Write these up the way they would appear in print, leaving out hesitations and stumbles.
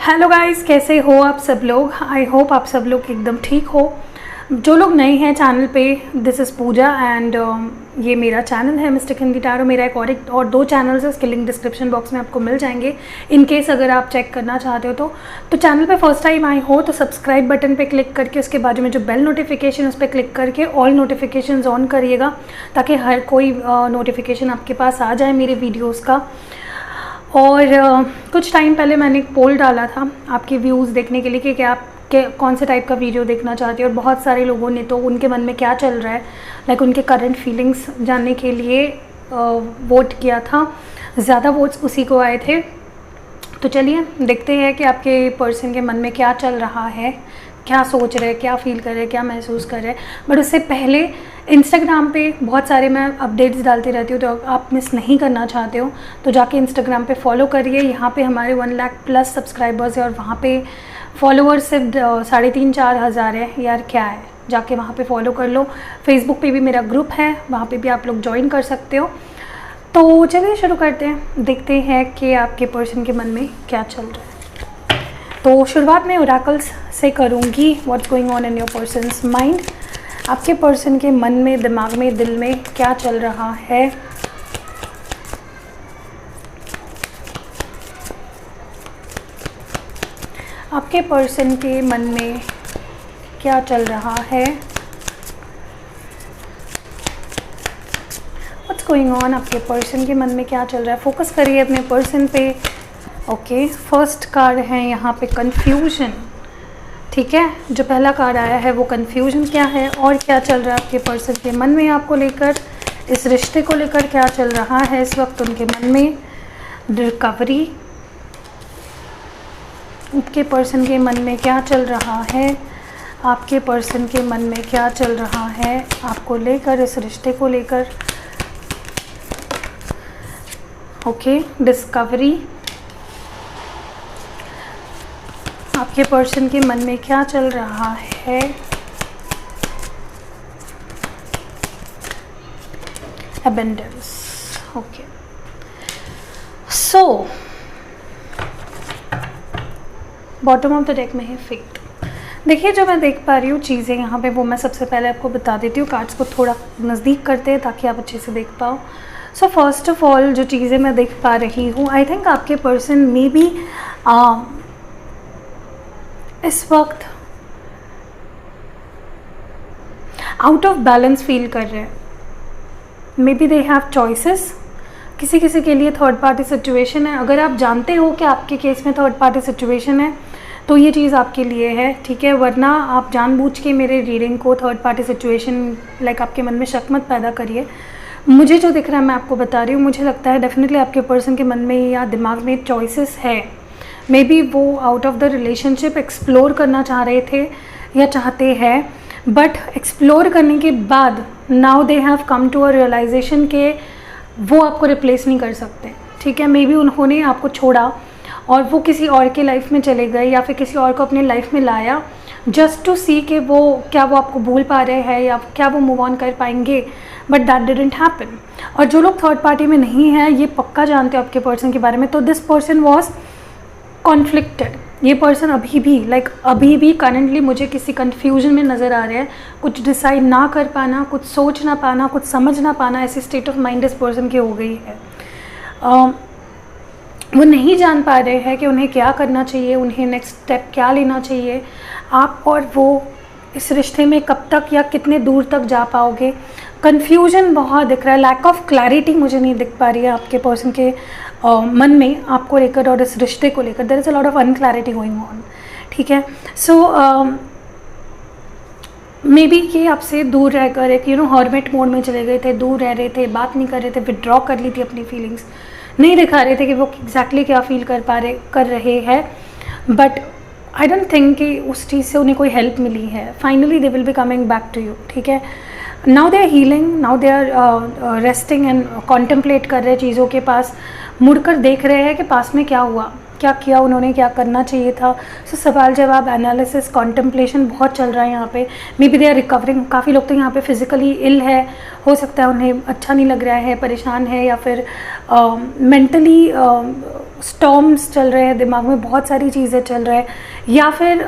Hello guys, कैसे हो आप सब लोग। आई होप आप सब लोग एकदम ठीक हो। जो लोग नए हैं चैनल पे, दिस इज़ पूजा एंड ये मेरा चैनल है मिस्टिक हिंदी टैरो। मेरा एक और दो चैनल्स है, उसके लिंक डिस्क्रिप्शन बॉक्स में आपको मिल जाएंगे इन केस अगर आप चेक करना चाहते हो तो चैनल पे फर्स्ट टाइम आए हो तो सब्सक्राइब बटन पे क्लिक करके उसके बाजू में जो बेल नोटिफिकेशन उस पर क्लिक करके ऑल नोटिफिकेशंस ऑन करिएगा ताकि हर कोई नोटिफिकेशन आपके पास आ जाए मेरे वीडियोज़ का। और कुछ टाइम पहले मैंने एक पोल डाला था आपके व्यूज़ देखने के लिए कि आप कौन से टाइप का वीडियो देखना चाहते हो, और बहुत सारे लोगों ने तो उनके मन में क्या चल रहा है लाइक उनके करंट फीलिंग्स जानने के लिए वोट किया था। ज़्यादा वोट्स उसी को आए थे। तो चलिए देखते हैं कि आपके पर्सन के मन में क्या चल रहा है, क्या सोच रहे हैं, क्या फील कर रहे हैं, क्या महसूस कर रहे हैं। बट उससे पहले इंस्टाग्राम पे बहुत सारे मैं अपडेट्स डालती रहती हूँ, तो आप मिस नहीं करना चाहते हो तो जाके इंस्टाग्राम पे फॉलो करिए। यहाँ पे हमारे 1 लाख प्लस सब्सक्राइबर्स है और वहाँ पे फॉलोअर्स सिर्फ 3,500-4 हज़ार है। यार क्या है, जाके वहाँ पे फॉलो कर लो। फेसबुक पे भी मेरा ग्रुप है, वहाँ पे भी आप लोग ज्वाइन कर सकते हो। तो चलिए शुरू करते हैं, देखते हैं कि आपके पर्सन के मन में क्या चल रहा है। तो शुरुआत में ओरेकल्स से करूँगी what's going on in your persons mind. आपके पर्सन के मन में, दिमाग में, दिल में क्या चल रहा है। आपके पर्सन के मन में क्या चल रहा है, व्हाट्स गोइंग ऑन। आपके पर्सन के मन में क्या चल रहा है, फोकस करिए अपने पर्सन पे। ओके, फर्स्ट कार्ड है यहाँ पे कंफ्यूजन। ठीक है, जो पहला कार्ड आया है वो कंफ्यूजन क्या है और क्या चल रहा है आपके पर्सन के मन में आपको लेकर, इस रिश्ते को लेकर क्या चल रहा है इस वक्त उनके मन में। रिकवरी, आपके पर्सन के मन में क्या चल रहा है, आपके पर्सन के मन में क्या चल रहा है आपको लेकर, इस रिश्ते को लेकर। ओके, डिस्कवरी, आपके पर्सन के मन में क्या चल रहा है। Abundance. Okay, so bottom of the deck में है फेट। देखिए, जो मैं देख पा रही हूँ चीज़ें यहाँ पे वो मैं सबसे पहले आपको बता देती हूँ। कार्ड्स को थोड़ा नज़दीक करते हैं ताकि आप अच्छे से देख पाओ। सो फर्स्ट ऑफ ऑल जो चीज़ें मैं देख पा रही हूँ, आई थिंक आपके पर्सन में भी इस वक्त आउट ऑफ बैलेंस फील कर रहे हैं। May be they have choices. किसी किसी के लिए थर्ड पार्टी सिचुएशन है। अगर आप जानते हो कि आपके केस में थर्ड पार्टी सिचुएशन है तो ये चीज़ आपके लिए है, ठीक है। वरना आप जानबूझ के मेरे रीडिंग को थर्ड पार्टी सिचुएशन लाइक आपके मन में शक मत पैदा करिए। मुझे जो दिख रहा है मैं आपको बता रही हूँ। मुझे लगता है डेफिनेटली आपके पर्सन के मन में या दिमाग में चॉइसेस है। मे बी वो out of the relationship explore करना चाह रहे थे या चाहते हैं, बट एक्सप्लोर करने के बाद now they have come to a realization के वो आपको रिप्लेस नहीं कर सकते, ठीक है। मे बी उन्होंने आपको छोड़ा और वो किसी और के लाइफ में चले गए या फिर किसी और को अपने लाइफ में लाया जस्ट टू सी कि वो क्या वो आपको भूल पा रहे हैं या क्या वो मूव ऑन कर पाएंगे, बट दैट डिडंट हैपन। और जो लोग थर्ड पार्टी में नहीं हैं ये पक्का जानते हो आपके पर्सन के बारे में। तो दिस पर्सन वॉज कॉन्फ्लिक्टेड। ये पर्सन अभी भी करंटली मुझे किसी कन्फ्यूजन में नज़र आ रहा है। कुछ डिसाइड ना कर पाना, कुछ सोच ना पाना, कुछ समझ ना पाना, ऐसी स्टेट ऑफ माइंड इस पर्सन की हो गई है। वो नहीं जान पा रहे हैं कि उन्हें क्या करना चाहिए, उन्हें नेक्स्ट स्टेप क्या लेना चाहिए। आप और वो इस रिश्ते में कब तक या कितने दूर तक जा पाओगे। कन्फ्यूजन बहुत दिख रहा है, लैक ऑफ क्लैरिटी मुझे नहीं दिख पा रही है आपके पर्सन के मन में आपको लेकर और इस रिश्ते को लेकर। There is a lot of unclarity going on, ठीक है। सो मे बी ये आपसे दूर रहकर एक हॉर्मेट मोड में चले गए थे, दूर रह रहे थे, बात नहीं कर रहे थे, विड्रॉ कर ली थी अपनी फीलिंग्स, नहीं दिखा रहे थे कि वो एग्जैक्टली क्या फील कर रहे हैं। बट आई डोंट थिंक कि उस चीज़ से उन्हें कोई हेल्प मिली है। Finally they will be coming back to you, ठीक है। Now they are healing, now they are resting and contemplate कर रहे हैं चीज़ों के पास, मुड़कर देख रहे हैं कि पास में क्या हुआ, क्या किया उन्होंने, क्या करना चाहिए था। सो सवाल जवाब, एनालिसिस, कॉन्टेम्पलेशन बहुत चल रहा है यहाँ पे। Maybe they are recovering. काफ़ी लोग तो यहाँ पे फिजिकली इल है, हो सकता है उन्हें अच्छा नहीं लग रहा है, परेशान है, या फिर मेंटली स्टॉर्म्स चल रहे हैं, दिमाग में बहुत सारी चीज़ें चल रहे हैं, या फिर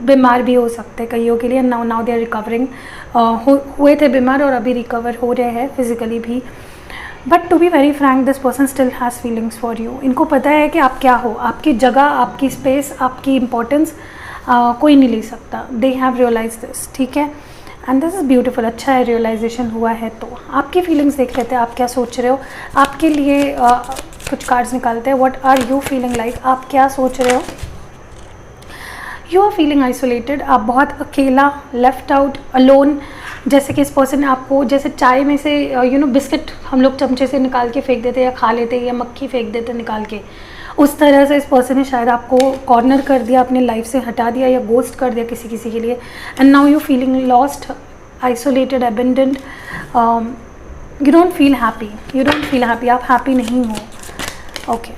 बीमार भी हो सकते हैं कईयों के लिए। नाउ दे आर रिकवरिंग, हुए थे बीमार और अभी रिकवर हो रहे हैं फिजिकली भी। But to be very frank, this person still has feelings for you. इनको पता है कि आप क्या हो, आपकी जगह, आपकी स्पेस, आपकी इम्पोर्टेंस कोई नहीं ले सकता। दे हैव रियलाइज दिस, ठीक है, एंड दिस इज़ ब्यूटीफुल। अच्छा है रियलाइजेशन हुआ है। तो आपकी फीलिंग्स देख लेते हैं, आप क्या सोच रहे हो। आपके लिए कुछ कार्ड्स निकालते हैं। What are you feeling like, आप क्या सोच रहे हो। यू आर फीलिंग आइसोलेटेड, आप बहुत अकेला, लेफ्ट आउट, अलोन। जैसे कि इस पर्सन ने आपको, जैसे चाय में से बिस्किट हम लोग चमचे से निकाल के फेंक देते या खा लेते या मक्खी फेंक देते निकाल के, उस तरह से इस पर्सन ने शायद आपको कॉर्नर कर दिया, अपने लाइफ से हटा दिया या गोस्ट कर दिया किसी के लिए। And now you feeling lost, isolated, abandoned, you don't feel happy, आप हैप्पी नहीं हो। ओके,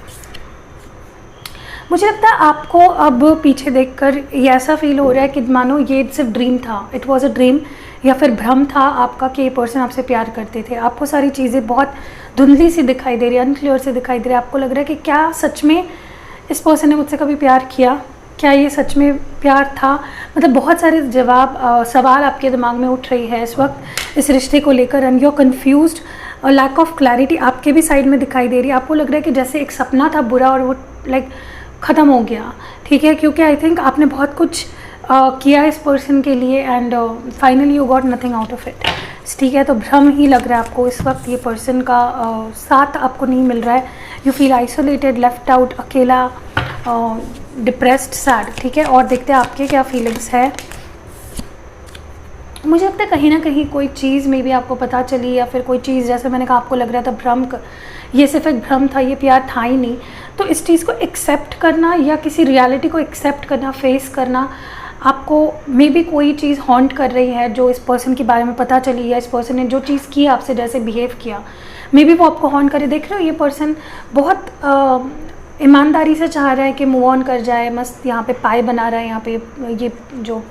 मुझे लगता है आपको अब पीछे देखकर ये ऐसा फील हो रहा है कि मानो ये सिर्फ ड्रीम था, इट वॉज अ ड्रीम, या फिर भ्रम था आपका कि ये पर्सन आपसे प्यार करते थे। आपको सारी चीज़ें बहुत धुंधली सी दिखाई दे रही है, अनक्लियर से दिखाई दे रही है। आपको लग रहा है कि क्या सच में इस पर्सन ने मुझसे कभी प्यार किया, क्या ये सच में प्यार था। मतलब बहुत सारे सवाल आपके दिमाग में उठ रही है इस वक्त इस रिश्ते को लेकर, एंड यू आर कन्फ्यूज्ड और लैक ऑफ क्लैरिटी आपके भी साइड में दिखाई दे रही है। आपको लग रहा है कि जैसे एक सपना था बुरा और वो लाइक ख़त्म हो गया, ठीक है, क्योंकि आई थिंक आपने बहुत कुछ किया इस पर्सन के लिए and finally you got nothing out of it, ठीक है। तो भ्रम ही लग रहा है आपको इस वक्त, ये पर्सन का साथ आपको नहीं मिल रहा है। You feel isolated, left out, अकेला, डिप्रेस्ड, सैड, ठीक है। और देखते हैं आपके क्या फीलिंग्स है। मुझे लगता है कहीं ना कहीं कोई चीज़ में भी आपको पता चली, या फिर कोई चीज़, जैसे मैंने कहा आपको लग रहा था भ्रम, ये सिर्फ एक भ्रम था, ये प्यार था ही नहीं। तो इस चीज़ को एक्सेप्ट करना या किसी रियलिटी को एक्सेप्ट करना, फेस करना, आपको मे बी कोई चीज़ हॉन्ट कर रही है जो इस पर्सन के बारे में पता चली, या इस पर्सन ने जो चीज़ की आपसे, जैसे बिहेव किया, मे बी वो आपको हॉन्ट करे। देख रहे हो, ये पर्सन बहुत ईमानदारी से चाह रहा है कि मूव ऑन कर जाए, मस्त यहाँ पे पाए बना रहा है। यहाँ पे ये जो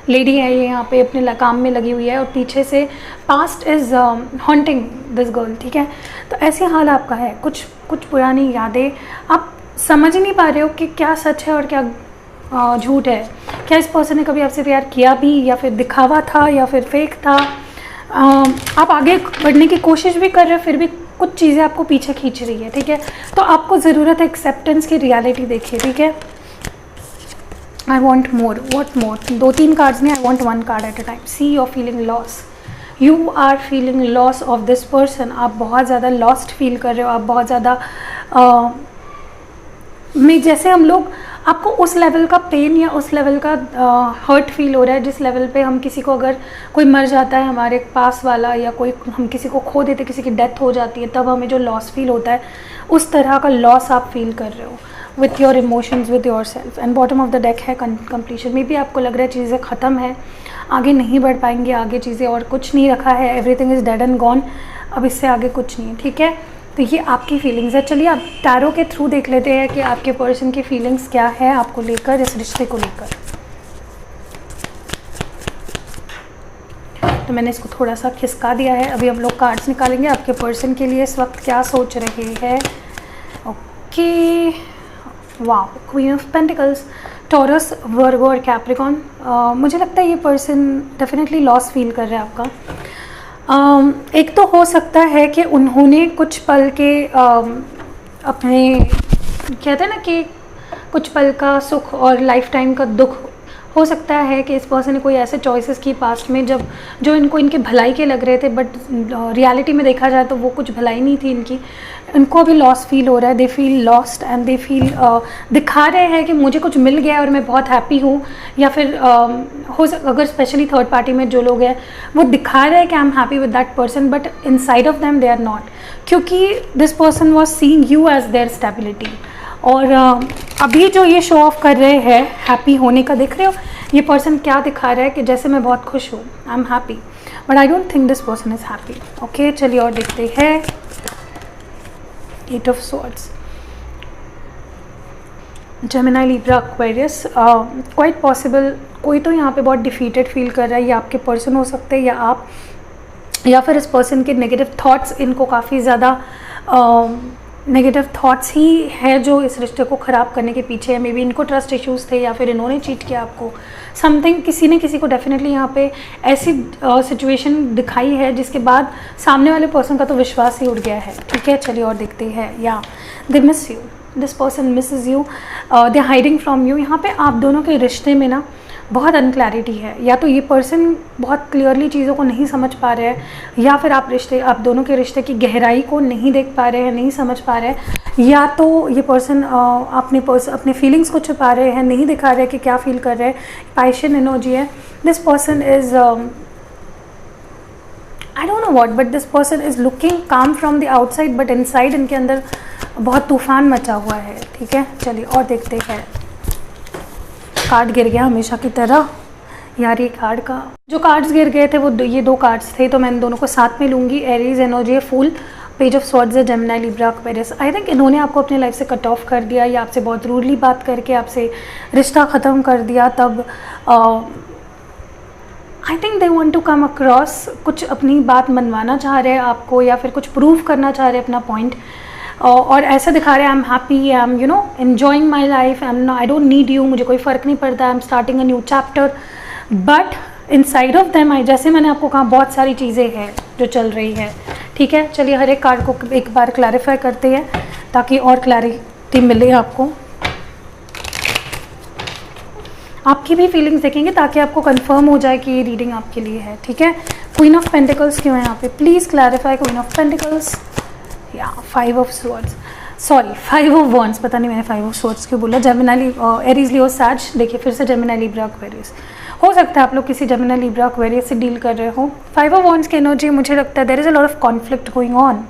लेडी है ये यहाँ पे अपने काम में लगी हुई है, और पीछे से past is haunting this girl, ठीक है। तो ऐसे हाल आपका है, कुछ पुरानी यादें, आप समझ नहीं पा रहे हो कि क्या सच है और क्या झूठ है। क्या इस पर्सन ने कभी आपसे प्यार किया भी, या फिर दिखावा था, या फिर फेक था। आप आगे बढ़ने की कोशिश भी कर रहे हो, फिर भी कुछ चीज़ें आपको पीछे खींच रही है, ठीक है। तो आपको ज़रूरत है एक्सेप्टेंस की, रियलिटी देखिए, ठीक है। I want more, what more, 2-3 cards नहीं, I want 1 card at a time. See your feeling loss, you are feeling loss of this person. आप बहुत ज़्यादा लॉस्ट फील कर रहे हो, आप बहुत ज़्यादा में जैसे हम लोग, आपको उस लेवल का पेन या उस लेवल का हर्ट फील हो रहा है जिस लेवल पे हम किसी को, अगर कोई मर जाता है हमारे पास वाला, या कोई हम किसी को खो देते, किसी की डेथ हो जाती है, तब हमें जो लॉस फील होता है, उस तरह का लॉस आप फील कर रहे हो with your emotions, with your self. And bottom of the deck है कंप्लीशन। मे बी आपको लग रहा है चीज़ें ख़त्म है, आगे नहीं बढ़ पाएंगे, आगे चीज़ें और कुछ नहीं रखा है, everything is dead and gone, अब इससे आगे कुछ नहीं है, ठीक है। तो ये आपकी फीलिंग्स है। चलिए आप टैरो के थ्रू देख लेते हैं कि आपके पर्सन की फीलिंग्स क्या है आपको लेकर, इस रिश्ते को लेकर। तो मैंने इसको थोड़ा सा खिसका दिया है। अभी हम लोग कार्ड्स निकालेंगे आपके पर्सन के लिए इस वक्त क्या सोच रहे हैं। Okay, wow, queen of pentacles, Taurus, Virgo और कैप्रिकॉन। मुझे लगता है ये पर्सन डेफिनेटली लॉस फील कर रहा है आपका। एक तो हो सकता है कि उन्होंने कुछ पल के अपने, कहते हैं ना कि कुछ पल का सुख और लाइफ टाइम का दुख, हो सकता है कि इस पर्सन ने कोई ऐसे चॉइसेस की पास्ट में जो इनको इनके भलाई के लग रहे थे, बट रियलिटी में देखा जाए तो वो कुछ भलाई नहीं थी इनकी। इनको अभी लॉस फील हो रहा है, they feel lost and they feel, दिखा रहे हैं कि मुझे कुछ मिल गया और मैं बहुत हैप्पी हूँ, या फिर अगर स्पेशली थर्ड पार्टी में जो लोग हैं वो दिखा रहे हैं कि I am happy with that person, but inside of them they are not, क्योंकि this person was seeing you as their stability. और अभी जो ये शो ऑफ कर रहे हैं हैप्पी होने का, देख रहे हो ये पर्सन क्या दिखा रहा है कि जैसे मैं बहुत खुश हूँ, आई am happy, but I don't think this person is happy. Okay, चलिए और देखते हैं। 8 of Swords, Gemini, Libra, Aquarius, quite possible कोई तो यहाँ पे बहुत डिफीटेड फील कर रहा है, या आपके पर्सन हो सकते हैं, या आप, या फिर इस पर्सन के नेगेटिव थॉट्स इनको काफ़ी ज़्यादा नेगेटिव थॉट्स ही है जो इस रिश्ते को ख़राब करने के पीछे है। मे बी इनको ट्रस्ट इश्यूज़ थे या फिर इन्होंने चीट किया आपको, समथिंग, किसी ने किसी को डेफिनेटली यहाँ पे ऐसी सिचुएशन दिखाई है जिसके बाद सामने वाले पर्सन का तो विश्वास ही उड़ गया है। ठीक है, चलिए और देखते हैं। या they miss you, this person misses you, they hiding from you. यहाँ पे आप दोनों के रिश्ते में ना बहुत अनक्लैरिटी है। या तो ये पर्सन बहुत क्लियरली चीज़ों को नहीं समझ पा रहे हैं, या फिर आप दोनों के रिश्ते की गहराई को नहीं देख पा रहे हैं, नहीं समझ पा रहे हैं, या तो ये पर्सन अपने फीलिंग्स को छुपा रहे हैं, नहीं दिखा रहे कि क्या फील कर रहे हैं। पैशन एनर्जी है। This person is I don't know what, but this person is looking calm from the outside, but inside इनके अंदर बहुत तूफान मचा हुआ है। ठीक है, चलिए और देखते हैं। कार्ड गिर गया हमेशा की तरह यार। ये कार्ड का जो कार्ड्स गिर गए थे वो ये 2 कार्ड्स थे, तो मैं इन दोनों को साथ में लूँगी। एरीज एनर्जी है, फूल, पेज ऑफ स्वॉर्ड्स है, Gemini, Libra, Aquarius. I think इन्होंने आपको अपने लाइफ से कट ऑफ कर दिया, या आपसे बहुत रूडली बात करके आपसे रिश्ता ख़त्म कर दिया। तब I think they want to come across, कुछ अपनी बात मनवाना चाह रहे हैं आपको, या फिर कुछ प्रूव करना चाह रहे हैं अपना पॉइंट, और ऐसा दिखा रहे हैं आई am happy, I am enjoying my life, I don't need you, मुझे कोई फ़र्क नहीं पड़ता, I am starting a new chapter. But inside of them, जैसे मैंने आपको कहा, बहुत सारी चीज़ें हैं जो चल रही है। ठीक है, चलिए हर एक कार्ड को एक बार क्लैरिफाई करते हैं ताकि और क्लैरिटी मिले आपको। आपकी भी फीलिंग्स देखेंगे ताकि आपको कंफर्म हो जाए कि ये रीडिंग आपके लिए है। ठीक है, क्वीन ऑफ पेंटिकल्स क्यों है यहाँ पे? Please clarify queen of pentacles. या 5 of swords, sorry 5 of wands, पता नहीं मैंने 5 ऑफ स्वॉर्ड्स क्यों बोला। जेमिनी, एरीज, लियो, सैज। देखिए फिर से जेमिनी, लिब्रा, एक्वेरियस। हो सकता है आप लोग किसी जेमिनी, लिब्रा, एक्वेरियस से डील कर रहे हो। 5 ऑफ वॉन्ड्स की एनर्जी, मुझे लगता है there is a lot of conflict going on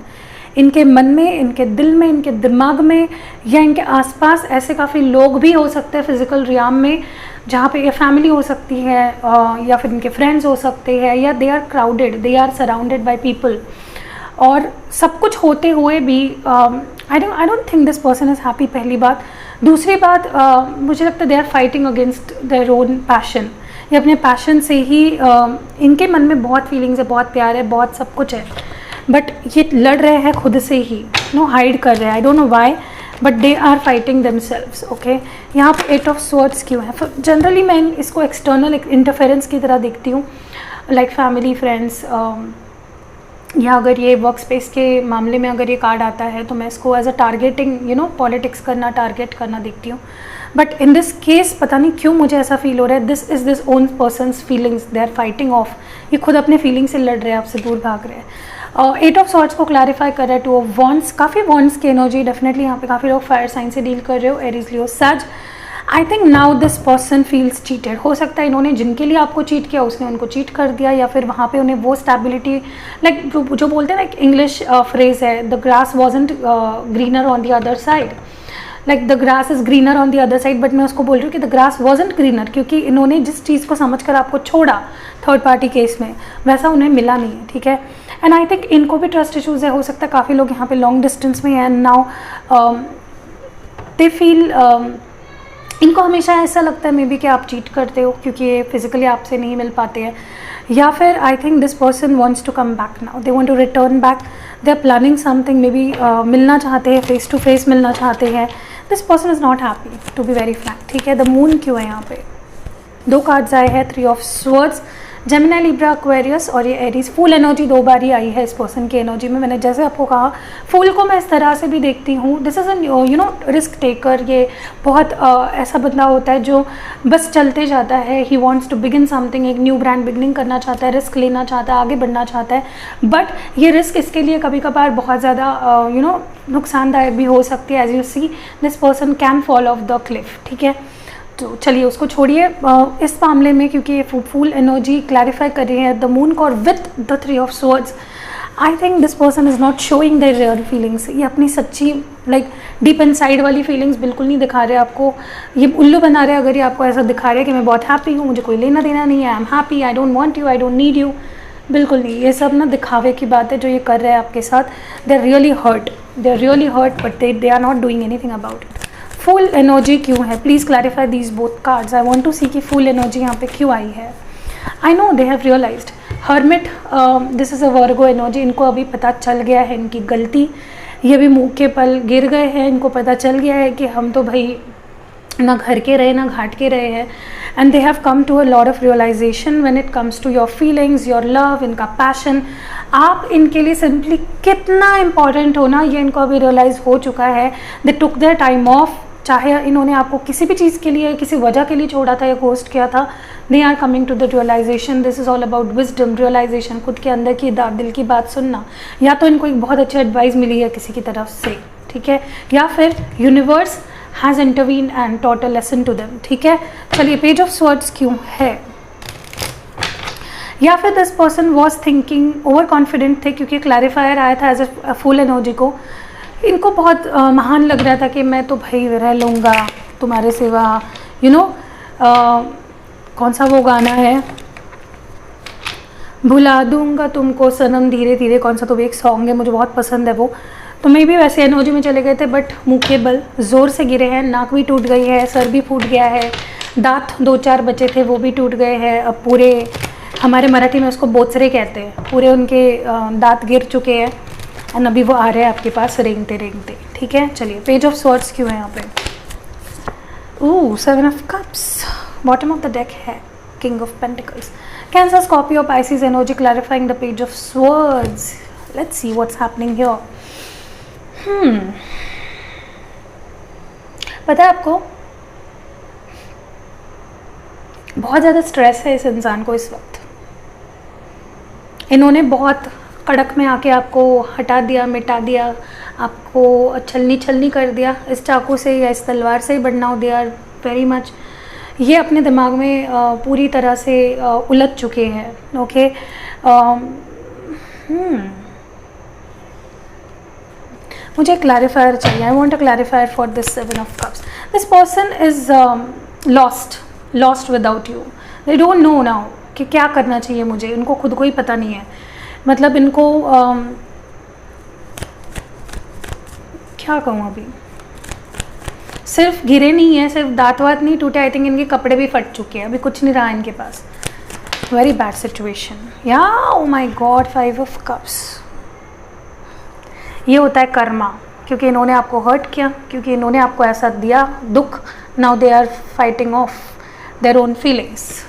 इनके मन में, इनके दिल में, इनके दिमाग में, या इनके आसपास ऐसे काफ़ी लोग भी हो सकते हैं फिजिकल रियाम में, जहाँ पे ये फैमिली हो सकती है, या फिर इनके फ्रेंड्स हो सकते हैं, या they are crowded, they are surrounded by people. और सब कुछ होते हुए भी I don't think this person is happy, पहली बात। दूसरी बात, मुझे लगता है they are fighting against their own passion. ये अपने पैशन से ही इनके मन में बहुत फीलिंग्स है, बहुत प्यार है, बहुत सब कुछ है, बट ये लड़ रहे हैं खुद से ही, हाइड कर रहे हैं। I don't know why, but they are fighting themselves. Okay, यहाँ पे 8 ऑफ स्वॉर्ड्स क्यों है? जनरली मैं इसको एक्सटर्नल इंटरफेरेंस की तरह देखती हूँ, लाइक फैमिली, फ्रेंड्स, या अगर ये वर्क स्पेस के मामले में अगर ये कार्ड आता है तो मैं इसको एज अ टारगेटिंग पॉलिटिक्स करना, टारगेट करना देखती हूँ। बट इन दिस केस पता नहीं क्यों मुझे ऐसा फील हो रहा है, this is this own person's feelings, they are fighting off. ये खुद अपने फीलिंग से लड़ रहे हैं, आपसे दूर भाग रहे हैं। 8 ऑफ स्वॉर्ड्स को क्लैरिफाई कर रहा है। 2 ऑफ वॉन्ड्स, काफ़ी वॉन्ड्स की एनर्जी, डेफिनेटली यहाँ पे काफ़ी लोग फायर साइन से डील कर रहे हो, Aries, Leo, Sag. I think now this person feels cheated. हो सकता है इन्होंने जिनके लिए आपको चीट किया उसने उनको चीट कर दिया, या फिर वहाँ पे उन्हें वो स्टेबिलिटी, लाइक जो बोलते हैं ना, एक इंग्लिश फ्रेज है, the grass wasn't greener on the other side, like the grass is greener on the other side, but मैं उसको बोल रही हूँ कि द ग्रास वॉजंट ग्रीनर, क्योंकि इन्होंने जिस चीज़ को समझकर आपको छोड़ा थर्ड पार्टी केस में, वैसा उन्हें मिला नहीं है। ठीक है, एंड आई थिंक इनको भी ट्रस्ट इशूज़ है। हो सकता है काफ़ी लोग यहाँ पे लॉन्ग डिस्टेंस में हैं, नाउ दे फील, इनको हमेशा ऐसा लगता है मे बी कि आप चीट करते हो क्योंकि ये फिजिकली आपसे नहीं मिल पाते हैं, या फिर I think this person wants to come back now, they want to return back, they are planning something, maybe मिलना चाहते हैं, फेस टू फेस मिलना चाहते हैं। This person is not happy, to be very frank. ठीक है, the moon क्यों है यहाँ पे? 2 कार्ड्स आए हैं, 3 of swords, Gemini, Libra, Aquarius, और ये एरीज। फुल एनर्जी 2 बार ही आई है इस पर्सन की एनर्जी में। मैंने जैसे आपको कहा, फूल को मैं इस तरह से भी देखती हूँ, this is a risk taker. ये बहुत ऐसा बंदा होता है जो बस चलते जाता है, he wants to begin something, एक न्यू ब्रांड बिगनिंग करना चाहता है, रिस्क लेना चाहता है, आगे बढ़ना चाहता है, बट ये रिस्क इसके लिए कभी कभार बहुत ज़्यादा नुकसानदायक भी हो सकती है। As you see, this person can fall off the cliff. ठीक है, तो चलिए उसको छोड़िए इस मामले में, क्योंकि ये फुल एनर्जी क्लैरिफाई कर रही है द मून को, और with the 3 of swords I think this person is not showing there real feelings. ये अपनी सच्ची, लाइक डीप इनसाइड वाली फीलिंग्स बिल्कुल नहीं दिखा रहे आपको, ये उल्लू बना रहे हैं। अगर ये आपको ऐसा दिखा रहे हैं कि मैं बहुत हैप्पी हूँ, मुझे कोई लेना देना नहीं है, आई am happy, I don't want you, I don't need you, बिल्कुल नहीं। ये सब ना दिखावे की बात है जो ये कर रहे हैं आपके साथ। They are really hurt, but they are not doing anything about it. Full energy क्यों है? Please clarify these both cards. I want to see कि फुल एनर्जी यहाँ पे क्यों आई है। I know they have realised. Hermit, this is a Virgo energy. इनको अभी पता चल गया है इनकी गलती, ये भी मुँह के पल गिर गए हैं, इनको पता चल गया है कि हम तो भाई ना घर के रहे ना घाट के रहे हैं, and they have come to a lot of realization when it comes to your feelings, your love, इनका पैशन। आप इनके लिए सिंपली कितना इम्पॉर्टेंट हो ना, ये इनको अभी रियलाइज़ हो चुका है। दे टुक देयर टाइम ऑफ, चाहे इन्होंने आपको किसी भी चीज़ के लिए किसी वजह के लिए छोड़ा था या घोस्ट किया था, they are coming to the realization. This is all about wisdom, realization, खुद के अंदर की दिल की बात सुनना, या तो इनको एक बहुत अच्छी एडवाइस मिली है किसी की तरफ से, ठीक है, या फिर universe has intervene and taught a lesson to them, ठीक है। चलिए पेज ऑफ स्वर्ड्स क्यों है, या फिर this person was thinking over confident थे, क्योंकि क्लैरिफायर आया था एज ए फुल एनर्जी को। इनको बहुत महान लग रहा था कि मैं तो भाई रह लूँगा तुम्हारे सिवा, यू नो, कौन सा वो गाना है, भुला दूंगा तुमको सनम धीरे धीरे, कौन सा तो भी एक सॉन्ग है, मुझे बहुत पसंद है वो। तो मैं भी वैसे एनर्जी में चले गए थे, बट मुँह के बल ज़ोर से गिरे हैं, नाक भी टूट गई है, सर भी फूट गया है, दांत 2-4 बचे थे वो भी टूट गए हैं। अब पूरे, हमारे मराठी में उसको बोचरे कहते हैं, पूरे उनके दांत गिर चुके हैं, एंड अभी वो आ रहे हैं आपके पास रेंगते रेंगते, ठीक है। चलिए पेज ऑफ स्वॉर्ड्स क्यों है यहाँ पे, oh 7 of cups, bottom of the deck है king of pentacles, Cancer, Scorpio, Pisces energy, clarifying the page of swords. Let's see what's happening here. पता है आपको बहुत ज़्यादा स्ट्रेस है इस इंसान को इस वक्त। इन्होंने बहुत कड़क में आके आपको हटा दिया, मिटा दिया, आपको छलनी कर दिया इस चाकू से या इस तलवार से ही, but now they are very much, ये अपने दिमाग में पूरी तरह से उलझ चुके हैं, ओके। मुझे क्लैरिफायर चाहिए, I want a clarifier for this 7 of cups. This person is lost without you, they don't know now कि क्या करना चाहिए मुझे, इनको खुद को ही पता नहीं है। मतलब इनको क्या कहूँ, अभी सिर्फ गिरे नहीं है, सिर्फ दांत वात नहीं टूटे, आई थिंक इनके कपड़े भी फट चुके हैं, अभी कुछ नहीं रहा इनके पास। वेरी बैड सिचुएशन, या ओ माई गॉड 5 ऑफ कप्स। ये होता है कर्मा, क्योंकि इन्होंने आपको हर्ट किया, क्योंकि इन्होंने आपको ऐसा दिया दुख, now they are fighting off their own feelings,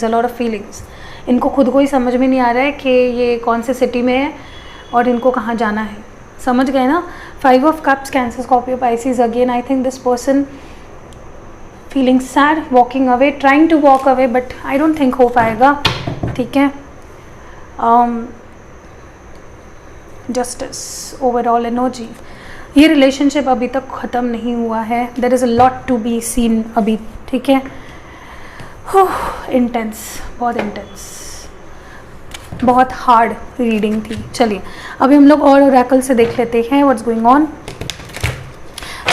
a lot of feelings. इनको खुद को ही समझ में नहीं आ रहा है कि ये कौन से सिटी में है और इनको कहाँ जाना है, समझ गए ना। 5 of cups, cancer, Scorpio, pisces again. I think this person feeling sad, walking away, trying to walk away, but I don't think हो पाएगा, ठीक है। जस्टिस, ओवरऑल एनर्जी, ये रिलेशनशिप अभी तक ख़त्म नहीं हुआ है, there is a lot to be seen अभी, ठीक है। इंटेंस, बहुत इंटेंस, बहुत हार्ड रीडिंग थी। चलिए अभी हम लोग और ओरेकल से देख लेते हैं व्हाट्स गोइंग ऑन।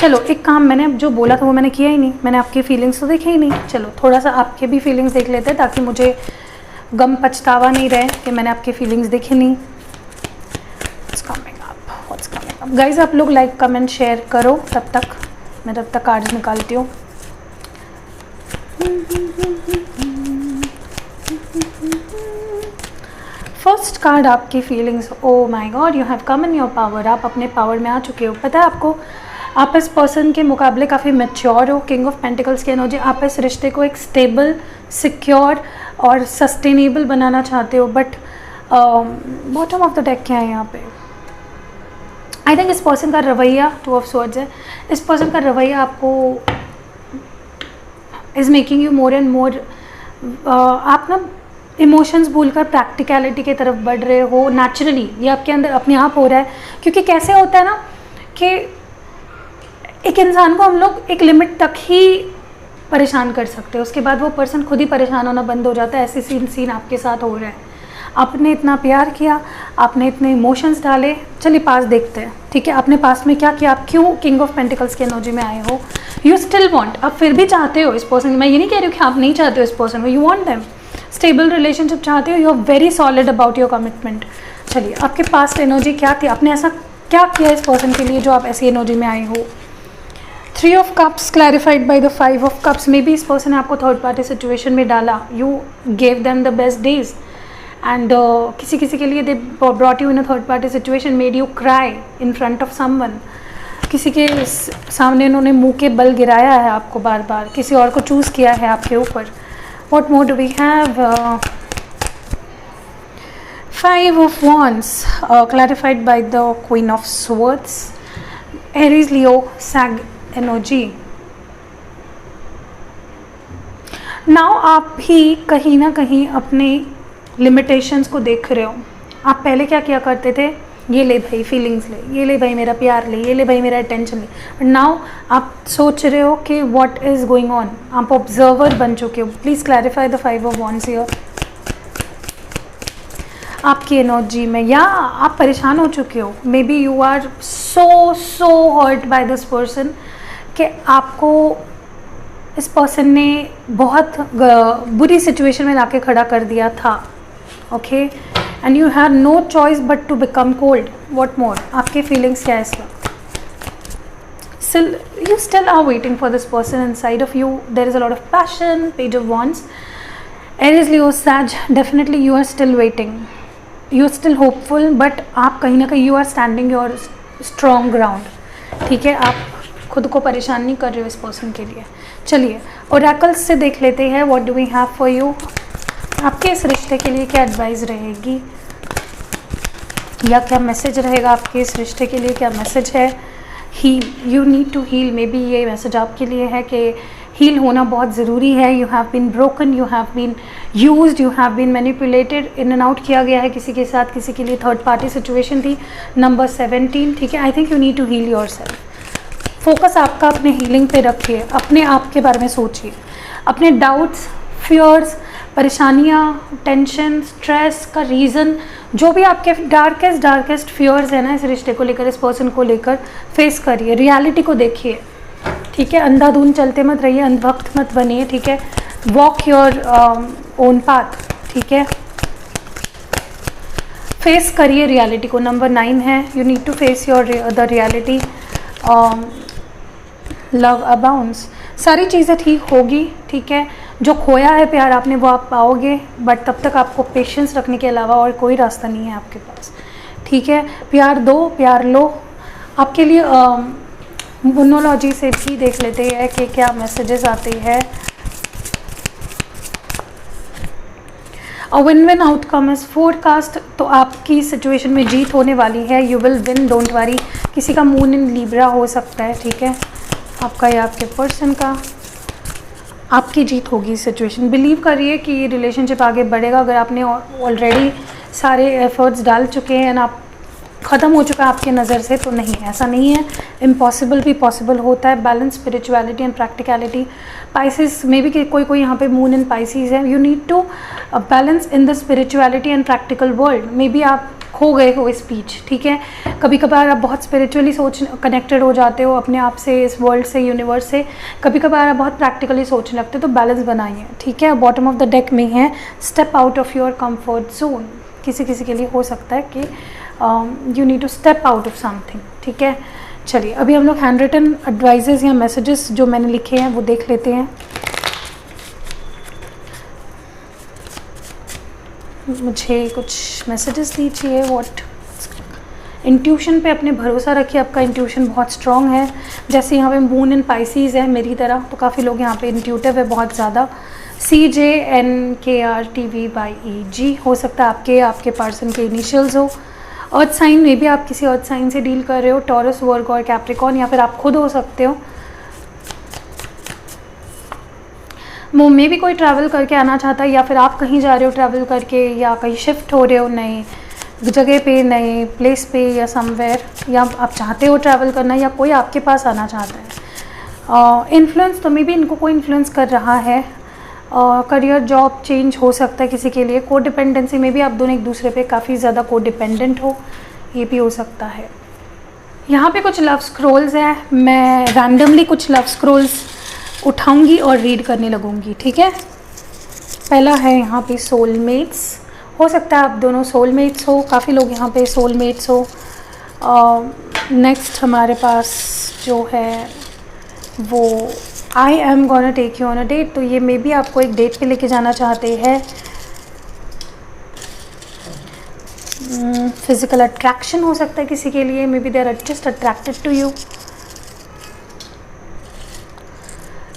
चलो एक काम, मैंने जो बोला था वो मैंने किया ही नहीं, मैंने आपकी फीलिंग्स तो देखे ही नहीं। चलो थोड़ा सा आपके भी फीलिंग्स देख लेते हैं, ताकि मुझे गम पछतावा नहीं रहे कि मैंने आपकी फीलिंग्स देखे नहीं। व्हाट्स कमिंग अप गाइज, आप लोग लाइक कमेंट शेयर करो, तब तक मैं कार्ड्स निकालती हूँ। फर्स्ट कार्ड आपकी feelings, oh my God, you have come in your power, आप अपने पावर में आ चुके हो। पता है आपको, आप इस पर्सन के मुकाबले काफ़ी मैच्योर हो, किंग ऑफ पेंटिकल्स की एनर्जी। आप इस रिश्ते को एक स्टेबल, सिक्योर और सस्टेनेबल बनाना चाहते हो, but bottom of the deck क्या है यहाँ पे। आई थिंक इस पर्सन का रवैया 2 ऑफ स्वॉर्ड्स है, इस पर्सन का रवैया आपको is making you more and more, आप ना इमोशंस भूलकर प्रैक्टिकलिटी की तरफ बढ़ रहे हो नेचुरली, ये आपके अंदर अपने आप हो रहा है। क्योंकि कैसे होता है ना कि एक इंसान को हम लोग एक लिमिट तक ही परेशान कर सकते हैं, उसके बाद वो पर्सन खुद ही परेशान होना बंद हो जाता है। ऐसे सीन आपके साथ हो रहा है, आपने इतना प्यार किया, आपने इतने इमोशंस डाले। चलिए पास देखते हैं, ठीक है, आपने पास में क्या किया, आप क्यों किंग ऑफ पेंटिकल्स की एनर्जी में आए हो। यू स्टिल वांट, आप फिर भी चाहते हो इस पर्सन, मैं ये नहीं कह रही हूँ कि आप नहीं चाहते हो इस पर्सन को, you want them, stable relationship चाहते हो, you are very solid about your commitment. चलिए आपके पास एनर्जी क्या थी, आपने ऐसा क्या किया इस पर्सन के लिए जो आप ऐसी एनर्जी में आए हो। 3 of cups clarified by the 5 of cups. May be इस पर्सन ने आपको थर्ड पार्टी सिचुएशन में डाला, you gave them the best days and किसी किसी के लिए they brought you in a third party situation, made you cry in front of someone. किसी के सामने उन्होंने मुंह के बल गिराया है आपको बार बार, किसी और को चूज़ किया है आपके ऊपर। What more do we have? 5 of Wands, clarified by the Queen of Swords. Aries, Leo, Sag energy. Now आप भी कहीं ना कहीं अपने लिमिटेशंस को देख रहे हो। आप पहले क्या किया करते थे, ये ले भाई फीलिंग्स ले, ये ले भाई मेरा प्यार ले, ये ले भाई मेरा अटेंशन ले। बट नाउ आप सोच रहे हो कि व्हाट इज़ गोइंग ऑन, आप ऑब्जर्वर बन चुके हो। Please clarify the 5 of Wands here. आपकी एनर्जी में, या आप परेशान हो चुके हो, maybe you are so hurt by this person, कि आपको इस पर्सन ने बहुत बुरी सिचुएशन में लाके खड़ा कर दिया था। Okay, and you have no choice but to become cold. What more? आपके फीलिंग्स क्या है इसका? You still are waiting for this person inside of you. There is a lot of passion. Page of Wands. Aries, Leo, Sag, definitely you are still waiting. You are still hopeful, but आप कहीं ना कहीं you are standing your strong ground. ठीक है, आप खुद को परेशान नहीं कर रहे हो इस पर्सन के लिए। चलिए ओरेकल्स से देख लेते हैं, what do we have for you. आपके इस रिश्ते के लिए क्या एडवाइस रहेगी, या क्या मैसेज रहेगा आपके इस रिश्ते के लिए? क्या मैसेज है? Heal, you need to heal. Maybe ये मैसेज आपके लिए है कि हील होना बहुत ज़रूरी है। You have been broken, you have been used, you have been manipulated, in and out किया गया है किसी के साथ, किसी के लिए थर्ड पार्टी सिचुएशन थी। नंबर 17, ठीक है। I think you need to heal yourself. Focus आपका अपने हीलिंग पे रखिए, अपने आप के बारे में सोचिए, अपने डाउट्स, फियर्स, परेशानियाँ, टेंशन, स्ट्रेस का रीज़न, जो भी आपके डार्केस्ट फियर्स है ना इस रिश्ते को लेकर, इस पर्सन को लेकर, फेस करिए, रियलिटी को देखिए, ठीक है। अंधाधुंध चलते मत रहिए, अंधभक्त मत बनिए, ठीक है। वॉक योर ओन पाथ, ठीक है। फेस करिए रियलिटी को। नंबर 9 है, you need to face your the reality. Love abounds, सारी चीज़ें ठीक होगी, ठीक है। जो खोया है प्यार आपने वो आप पाओगे, बट तब तक आपको पेशेंस रखने के अलावा और कोई रास्ता नहीं है आपके पास, ठीक है। प्यार दो, प्यार लो। आपके लिए मोनोलॉजी से भी देख लेते हैं कि क्या मैसेजेस आते हैं। और win win outcome is forecast, तो आपकी सिचुएशन में जीत होने वाली है। You will win, don't worry. किसी का मून इन लिब्रा हो सकता है, ठीक है, आपका या आपके पर्सन का। आपकी जीत होगी सिचुएशन। बिलीव करिए कि ये रिलेशनशिप आगे बढ़ेगा। अगर आपने ऑलरेडी सारे एफर्ट्स डाल चुके हैं, आप ख़त्म हो चुका है आपके नज़र से, तो नहीं, ऐसा नहीं है। इम्पॉसिबल भी पॉसिबल होता है। Balance spirituality and practicality. Pisces में भी कि कोई यहाँ पे मून इन पाइसिस है। You need to balance in the spirituality and practical world. Maybe आप खो गए हो इस बीच, ठीक है। कभी कभार आप बहुत स्पिरिचुअली कनेक्टेड हो जाते हो अपने आप से, इस वर्ल्ड से, यूनिवर्स से। कभी कभार आप बहुत प्रैक्टिकली सोचने लगते हो, तो बैलेंस बनाइए, ठीक है। बॉटम ऑफ द डेक में है step out of your comfort zone. किसी किसी के लिए हो सकता है कि you need to step out of something, ठीक है। चलिए अभी हम लोग हैंड रिटन एडवाइजेस या मैसेजेस जो मैंने लिखे हैं वो देख लेते हैं। मुझे कुछ मैसेजेस दीजिए। व्हाट, इंट्यूशन पे अपने भरोसा रखिए, आपका इंट्यूशन बहुत स्ट्रॉन्ग है। जैसे यहाँ पे मून इन पाइसिस है मेरी तरह, तो काफ़ी लोग यहाँ पे इंट्यूटिव है बहुत ज़्यादा। CJNKRTVYEG हो सकता है आपके पर्सन के इनिशियल्स हो। अर्थ साइन में भी आप किसी अर्थ साइन से डील कर रहे हो, टॉरस, वर्ग और कैप्रिकॉर्न, या फिर आप खुद हो सकते हो। मुंह में भी कोई ट्रैवल करके आना चाहता है, या फिर आप कहीं जा रहे हो ट्रैवल करके, या कहीं शिफ्ट हो रहे हो नए जगह पे, नए प्लेस पे, या समवेयर, या आप चाहते हो ट्रैवल करना, या कोई आपके पास आना चाहता है। इन्फ्लुएंस, तो मे भी इनको कोई इन्फ्लुएंस कर रहा है। करियर, जॉब चेंज हो सकता है किसी के लिए। को डिपेंडेंसी में भी आप दोनों एक दूसरे पे काफ़ी ज़्यादा को डिपेंडेंट हो, ये भी हो सकता है। यहाँ पे कुछ लव स्क्रोल्स हैं, मैं रैंडमली कुछ लव स्क्रोल्स उठाऊंगी और रीड करने लगूंगी, ठीक है। पहला है यहाँ पे सोलमेट्स। हो सकता है आप दोनों सोलमेट्स हो, काफ़ी लोग यहाँ पे सोलमेट्स हो। नेक्स्ट हमारे पास जो है वो I am gonna take you on a date, तो ये मे बी आपको एक डेट पे लेके जाना चाहते हैं। फिज़िकल अट्रैक्शन हो सकता है किसी के लिए, maybe they are just attracted to you.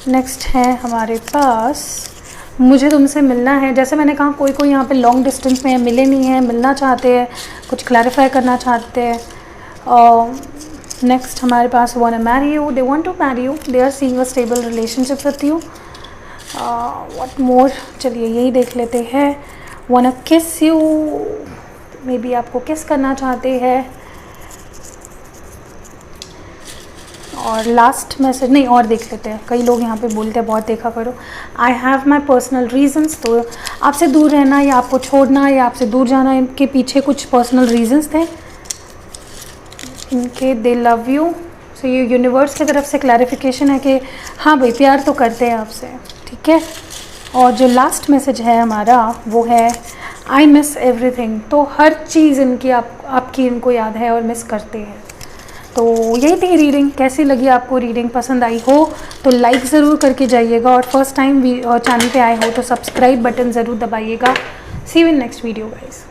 Next है हमारे पास, मुझे तुमसे मिलना है। जैसे मैंने कहा कोई कोई यहाँ पे लॉन्ग डिस्टेंस में है, मिले नहीं है, मिलना चाहते हैं, कुछ क्लैरिफाई करना चाहते हैं। नेक्स्ट हमारे पास want to marry you, they want to marry you, they are seeing a stable relationship with you. What more, चलिए यही देख लेते हैं। Want to kiss you, maybe आपको किस करना चाहते हैं। और लास्ट मैसेज नहीं, और देख लेते हैं। कई लोग यहाँ पे बोलते हैं बहुत देखा करो, I have my personal reasons. तो आपसे दूर रहना या आपको छोड़ना या आपसे दूर जाना, इनके पीछे कुछ पर्सनल रीजंस थे इनके। दे लव यू, सो ये यूनिवर्स की तरफ से क्लैरिफिकेशन है कि हाँ भाई प्यार तो करते हैं आपसे, ठीक है। और जो लास्ट मैसेज है हमारा वो है आई मिस एवरीथिंग। तो हर चीज़ इनकी आपकी इनको याद है और मिस करते हैं। तो यही थी रीडिंग। कैसी लगी आपको रीडिंग? पसंद आई हो तो लाइक ज़रूर करके जाइएगा, और फर्स्ट टाइम चैनल पे आए हो तो सब्सक्राइब बटन ज़रूर दबाइएगा। See you in next video guys.